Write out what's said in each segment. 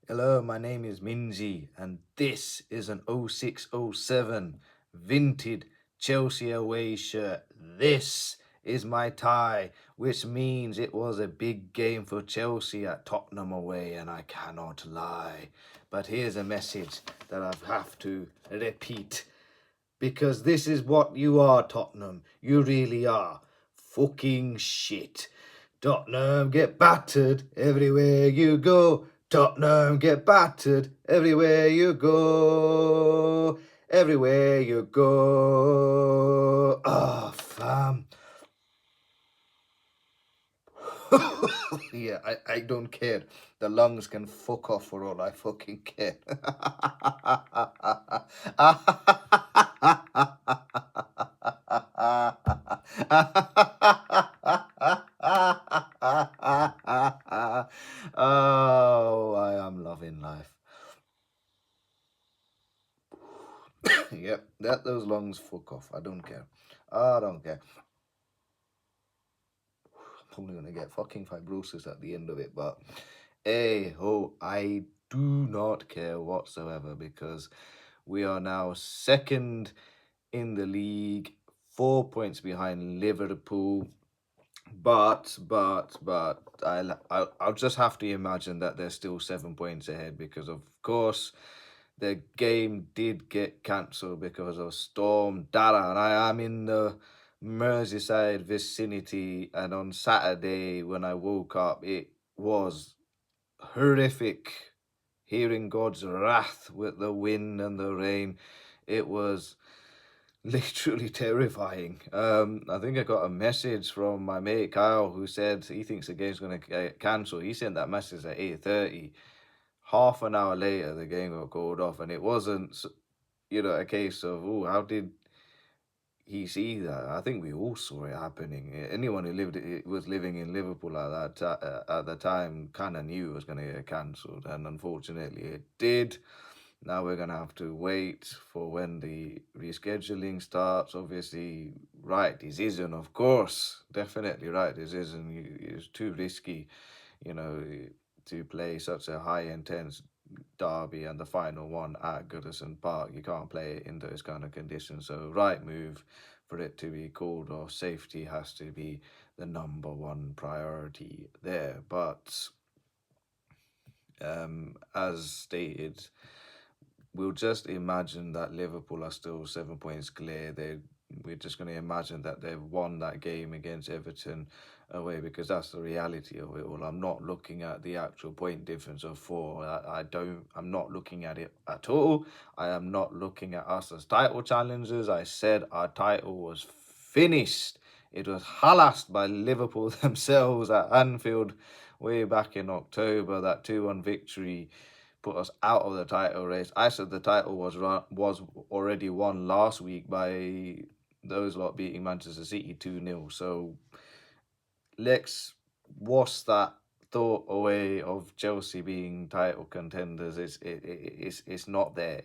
Hello, my name is Minzy, and this is an 0607 vintage Chelsea away shirt. This is my tie, which means it was a big game for Chelsea at Tottenham away, and I cannot lie. But here's a message that I have to repeat, because this is what you are, Tottenham. You really are. Fucking shit. Tottenham get battered everywhere you go. Tottenham get battered everywhere you go. Everywhere you go. Ah, fam. Yeah, I don't care. The lungs can fuck off for all I fucking care. Oh, I am loving life. Yep, let those lungs fuck off. I don't care. I don't care. I'm probably gonna get fucking fibrosis at the end of it, but hey ho, I do not care whatsoever because we are now second in the league, 4 points behind Liverpool. But I'll just have to imagine that they're still 7 points ahead because of course the game did get cancelled because of Storm Dara, and I am in the Merseyside vicinity. And on Saturday when I woke up, it was horrific. Hearing God's wrath with the wind and the rain, it was literally terrifying. I think I got a message from my mate Kyle who said he thinks the game's going to get cancelled. He sent that message at 8:30. Half an hour later, the game got called off, and it wasn't, a case of, oh, how did he see that? I think we all saw it happening. Anyone who was living in Liverpool at the time kind of knew it was going to get cancelled, and unfortunately, it did. Now we're going to have to wait for when the rescheduling starts. Obviously, right decision, of course. Definitely right decision. It's too risky, you know, to play such a high intense derby and the final one at Goodison Park. You can't play it in those kind of conditions. So, right move for it to be called off. Safety has to be the number one priority there. But as stated, we'll just imagine that Liverpool are still 7 points clear. We're just going to imagine that they've won that game against Everton away because that's the reality of it all. I'm not looking at the actual point difference of four. I'm not looking at it at all. I am not looking at us as title challengers. I said our title was finished. It was harassed by Liverpool themselves at Anfield way back in October. That 2-1 victory put us out of the title race. I said the title was already won last week by those lot beating Manchester City 2-0. So let's wash that thought away of Chelsea being title contenders. It's not there.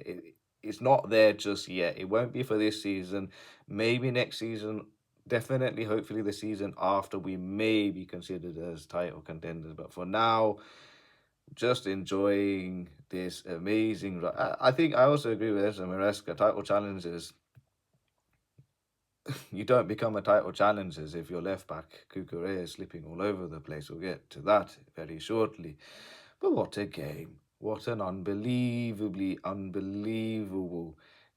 It's not there just yet. It won't be for this season. Maybe next season. Definitely, hopefully, the season after we may be considered as title contenders. But for now, just enjoying this amazing. I think I also agree with Ezra Maresca. Title challenges, you don't become a title challengers if your left back Cucurella is slipping all over the place. We'll get to that very shortly. But what a game! What an unbelievable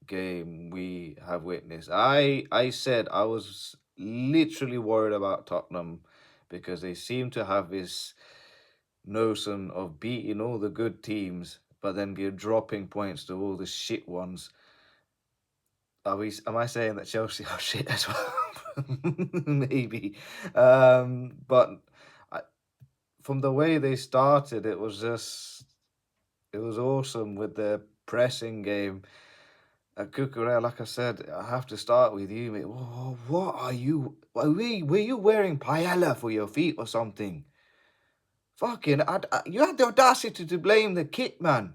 game we have witnessed. I said I was literally worried about Tottenham because they seem to have this notion of beating all the good teams, but then you're dropping points to all the shit ones. Am I saying that Chelsea are shit as well? Maybe. But I, from the way they started, it was awesome with their pressing game. Cucurella, like I said, I have to start with you, mate. What are you? Were you wearing paella for your feet or something? Fucking, you had the audacity to blame the kit, man.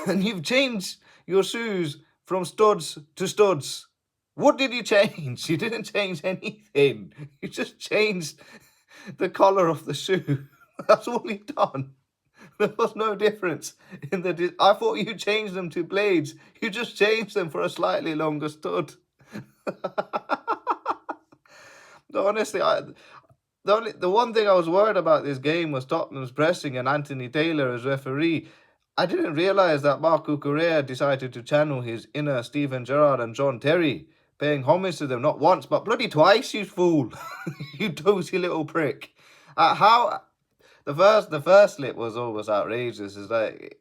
And you've changed your shoes from studs to studs. What did you change? You didn't change anything. You just changed the color of the shoe. That's all you've done. There was no difference in the. I thought you changed them to blades. You just changed them for a slightly longer stud. No, honestly, the one thing I was worried about this game was Tottenham's pressing and Anthony Taylor as referee. I didn't realise that Marc Cucurella decided to channel his inner Steven Gerrard and John Terry, paying homage to them not once but bloody twice, you fool. You dozy little prick. How the first slip was always outrageous. Is like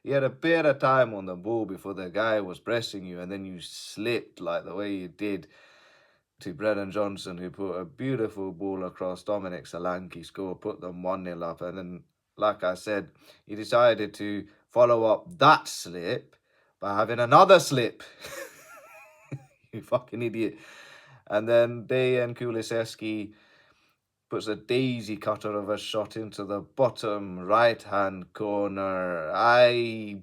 you had a bit of time on the ball before the guy was pressing you, and then you slipped like the way you did to Brennan Johnson, who put a beautiful ball across Dominic Solanke, scored, put them 1-0 up. And then, like I said, he decided to follow up that slip by having another slip. You fucking idiot. And then Dejan Kulusevski puts a daisy cutter of a shot into the bottom right-hand corner. I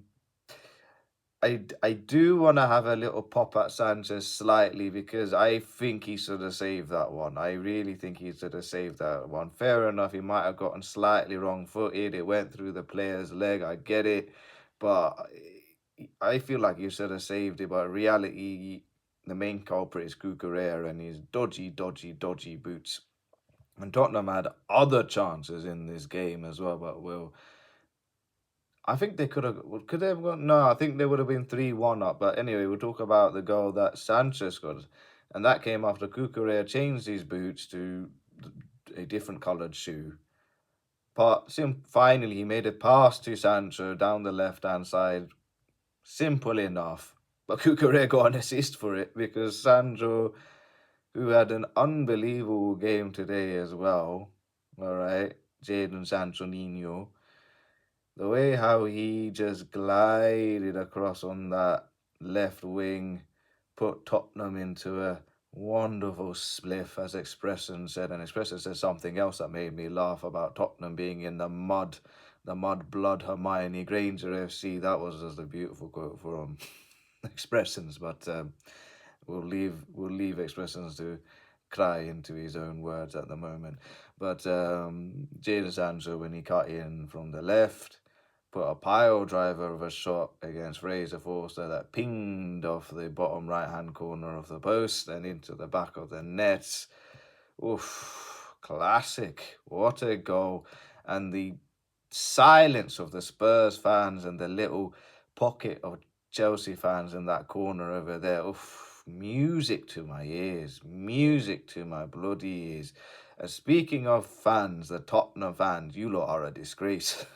do want to have a little pop at Sanchez slightly, because I think he should have saved that one. I really think he should have saved that one. Fair enough, he might have gotten slightly wrong-footed. It went through the player's leg. I get it. But I feel like he should have saved it. But in reality, the main culprit is Cucurella and his dodgy boots. And Tottenham had other chances in this game as well, but I think they could they have gone? No, I think they would have been 3-1 up. But anyway, we'll talk about the goal that Sanchez got. And that came after Cucurella changed his boots to a different coloured shoe. But finally, he made a pass to Sancho down the left-hand side. Simple enough. But Cucurella got an assist for it, because Sancho, who had an unbelievable game today as well, all right, Jadon Sanchoninho, the way how he just glided across on that left wing put Tottenham into a wonderful spliff, as Expression said. And Expression said something else that made me laugh about Tottenham being in the mud blood Hermione Granger FC. That was just a beautiful quote from Expressions, but we'll leave Expressions to cry into his own words at the moment. But Jadon Sancho, when he cut in from the left, put a pile driver of a shot against Fraser Forster that pinged off the bottom right-hand corner of the post and into the back of the net. Oof, classic. What a goal. And the silence of the Spurs fans and the little pocket of Chelsea fans in that corner over there. Oof, music to my ears. Music to my bloody ears. And speaking of fans, the Tottenham fans, you lot are a disgrace.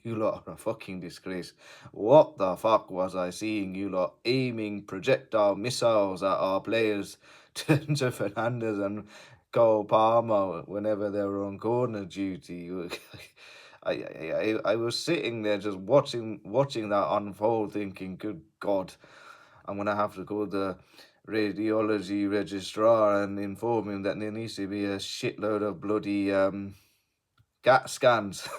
You lot are a fucking disgrace. What the fuck was I seeing you lot aiming projectile missiles at our players, to Fernandez and Cole Palmer whenever they were on corner duty? I was sitting there just watching that unfold, thinking, good God, I'm going to have to call the radiology registrar and inform him that there needs to be a shitload of bloody CAT scans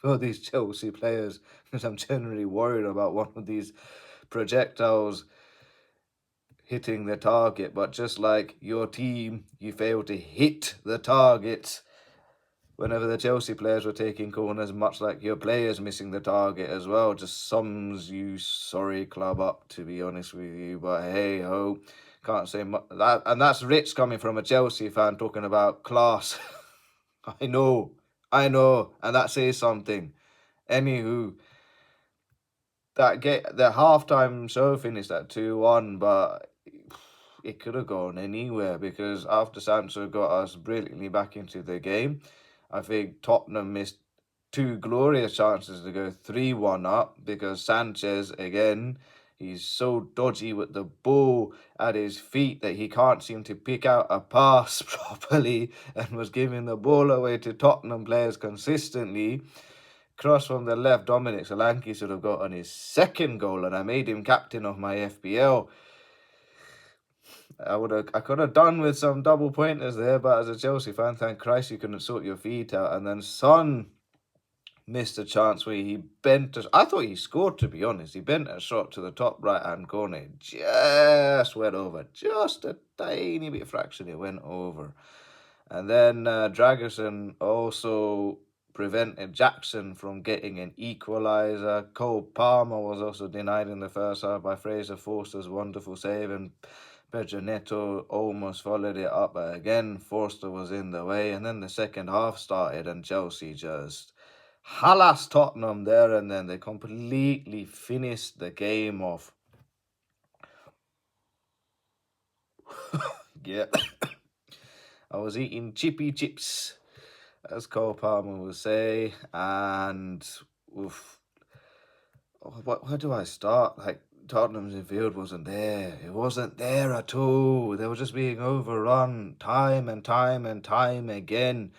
for these Chelsea players, because I'm generally worried about one of these projectiles hitting the target. But just like your team, you failed to hit the target whenever the Chelsea players were taking corners, much like your players missing the target as well. Just sums you sorry club up, to be honest with you. But hey ho, can't say much. And that's Rich coming from a Chelsea fan talking about class. I know, and that says something. Anywho, the halftime show finished at 2-1, but it could have gone anywhere, because after Sancho got us brilliantly back into the game, I think Tottenham missed two glorious chances to go 3-1 up, because Sanchez, again, he's so dodgy with the ball at his feet that he can't seem to pick out a pass properly, and was giving the ball away to Tottenham players consistently. Cross from the left, Dominic Solanke should have got on his second goal, and I made him captain of my FPL. I could have done with some double pointers there, but as a Chelsea fan, thank Christ you couldn't sort your feet out. And then Son missed a chance where he bent. I thought he scored, to be honest. He bent a shot to the top right-hand corner. It just went over. Just a tiny bit fraction. It went over. And then Dragerson also prevented Jackson from getting an equaliser. Cole Palmer was also denied in the first half by Fraser Forster's wonderful save, and Pedro Neto almost followed it up, but again, Forster was in the way. And then the second half started, and Chelsea just halas Tottenham there, and then they completely finished the game off. Yeah. I was eating chippy chips, as Cole Palmer would say, and oof, where do I start? Like, Tottenham's midfield wasn't there. It wasn't there at all. They were just being overrun time and time and time again.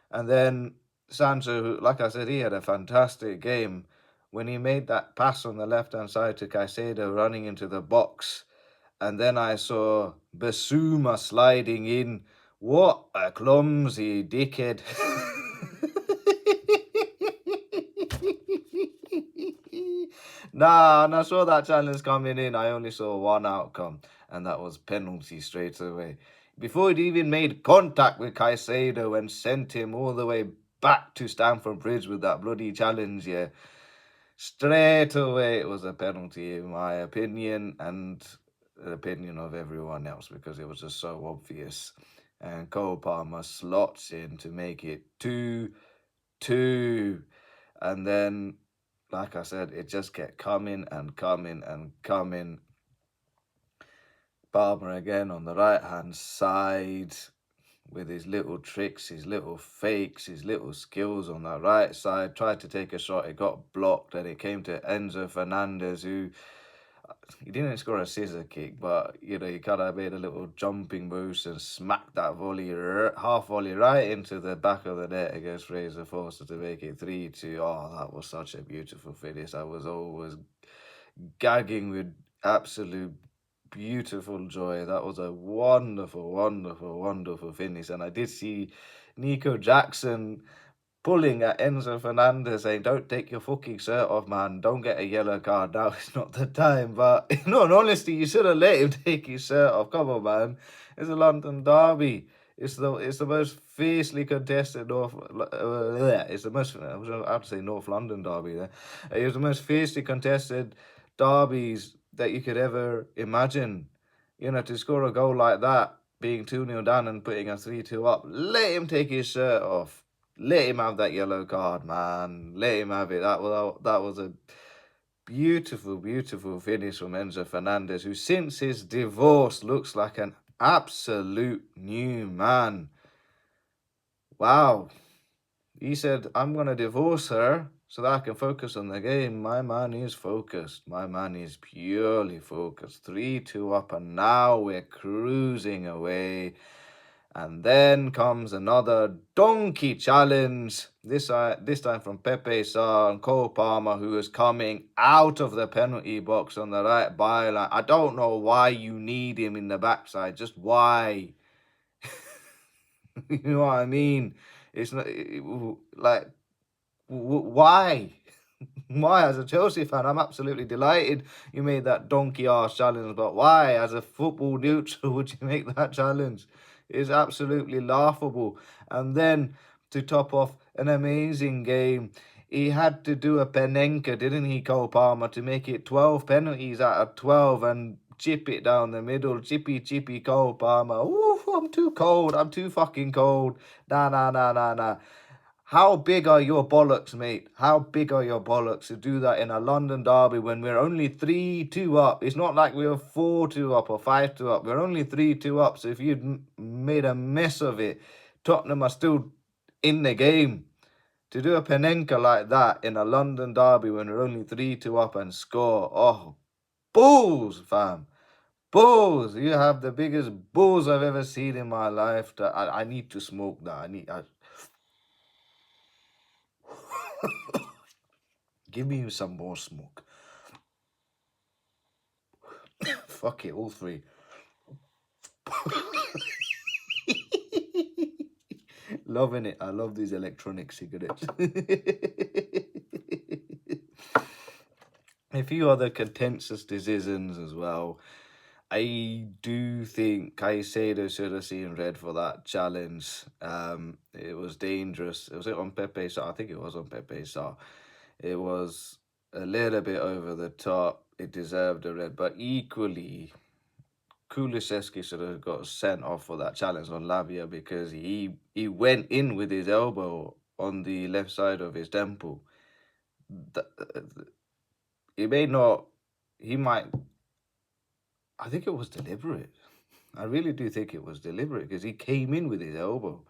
And then Sancho, like I said, he had a fantastic game. When he made that pass on the left-hand side to Caicedo running into the box, and then I saw Basuma sliding in. What a clumsy dickhead. Nah, and I saw that challenge coming in. I only saw one outcome, and that was penalty straight away. Before he'd even made contact with Caicedo and sent him all the way back to Stamford Bridge with that bloody challenge, yeah. Straight away it was a penalty in my opinion, and the opinion of everyone else, because it was just so obvious. And Cole Palmer slots in to make it 2-2. And then, like I said, it just kept coming and coming and coming. Palmer again on the right-hand side with his little tricks, his little fakes, his little skills on the right side. Tried to take a shot, it got blocked, and it came to Enzo Fernandez, who, he didn't score a scissor kick, but, you know, he kind of made a little jumping boost and smacked that volley, half volley, right into the back of the net against Fraser Forster to make it 3-2. Oh, that was such a beautiful finish. I was always gagging with absolute beautiful joy. That was a wonderful, wonderful, wonderful finish. And I did see Nico Jackson pulling at Enzo Fernandez saying, "Don't take your fucking shirt off, man. Don't get a yellow card. Now it's not the time." But in all honesty, you should have let him take his shirt off. Come on, man. It's a London derby. It's the most fiercely contested it's the most, I was about to say North London derby there. It was the most fiercely contested derbies that you could ever imagine. You know, to score a goal like that, being 2-0 down and putting a 3-2 up, let him take his shirt off. Let him have that yellow card, man. Let him have it. That was a beautiful, beautiful finish from Enzo Fernandez, who since his divorce looks like an absolute new man. Wow. He said, "I'm going to divorce her so that I can focus on the game." My man is focused. My man is purely focused. 3-2 up, and now we're cruising away. And then comes another donkey challenge, this time from Pepe Sarr and Cole Palmer, who is coming out of the penalty box on the right byline. I don't know why you need him in the backside, just why? You know what I mean? It's not, like, why? Why? As a Chelsea fan, I'm absolutely delighted you made that donkey arse challenge, but why? As a football neutral, would you make that challenge? It's absolutely laughable. And then, to top off an amazing game, he had to do a Panenka, didn't he, Cole Palmer, to make it 12 penalties out of 12 and chip it down the middle. Chippy Cole Palmer. Ooh, I'm too cold. I'm too fucking cold. Nah. How big are your bollocks, mate? How big are your bollocks to do that in a London derby when we're only 3-2 up? It's not like we're 4-2 up or 5-2 up. We're only 3-2 up. So if you'd made a mess of it, Tottenham are still in the game. To do a Panenka like that in a London derby when we're only 3-2 up and score, oh, balls, fam. Balls. You have the biggest balls I've ever seen in my life. I need to smoke that. Give me some more smoke. Fuck it, all three. Loving it. I love these electronic cigarettes. A few other contentious decisions as well. I do think Caicedo should have seen red for that challenge. It was dangerous. Was it on Pepe's side? I think it was on Pepe's side. It was a little bit over the top. It deserved a red, but equally, Kulusevski should have got sent off for that challenge on Lavia because he went in with his elbow on the left side of his temple. He may not. He might. I think it was deliberate. I really do think it was deliberate because he came in with his elbow.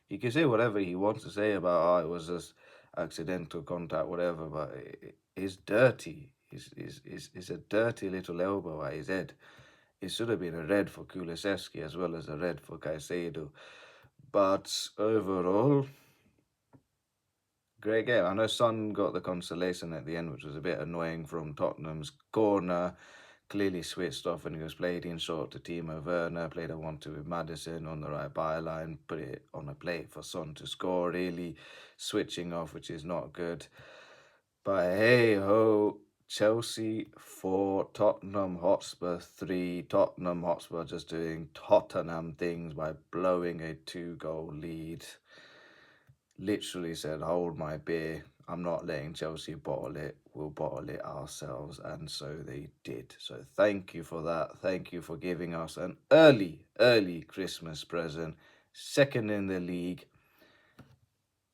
He can say whatever he wants to say about, oh, it was just accidental contact, whatever, but it's dirty. It's a dirty little elbow at his head. It should have been a red for Kulusevski as well as a red for Caicedo. But overall, great game. I know Son got the consolation at the end, which was a bit annoying from Tottenham's corner. Clearly switched off when he was played in short to Timo Werner, played a 1-2 with Madison on the right byline, put it on a plate for Son to score, really switching off, which is not good. But hey ho, Chelsea 4, Tottenham Hotspur 3. Tottenham Hotspur just doing Tottenham things by blowing a 2-goal lead. Literally said, hold my beer. I'm not letting Chelsea bottle it. We'll bottle it ourselves. And so they did. So thank you for that. Thank you for giving us an early Christmas present. Second in the league.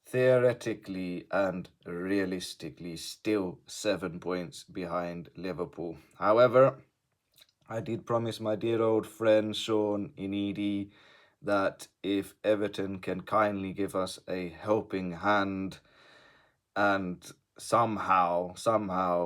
Theoretically and realistically, still 7 points behind Liverpool. However, I did promise my dear old friend Sean Inidi that if Everton can kindly give us a helping hand and somehow,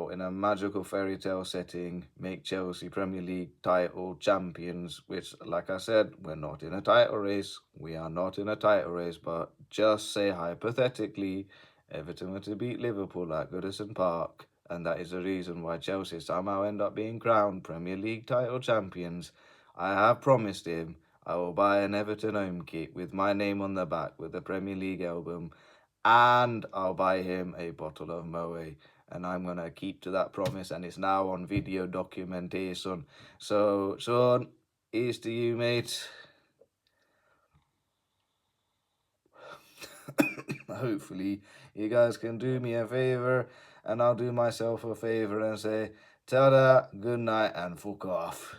in a magical fairy tale setting, make Chelsea Premier League title champions, which, like I said, we're not in a title race. We are not in a title race, but just say hypothetically, Everton were to beat Liverpool at Goodison Park, and that is the reason why Chelsea somehow end up being crowned Premier League title champions. I have promised him I will buy an Everton home kit with my name on the back with the Premier League album, and I'll buy him a bottle of Moe. And I'm going to keep to that promise, and it's now on video documentation. So, Sean, here's to you, mate. Hopefully, you guys can do me a favour, and I'll do myself a favour and say, ta-da, good night, and fuck off.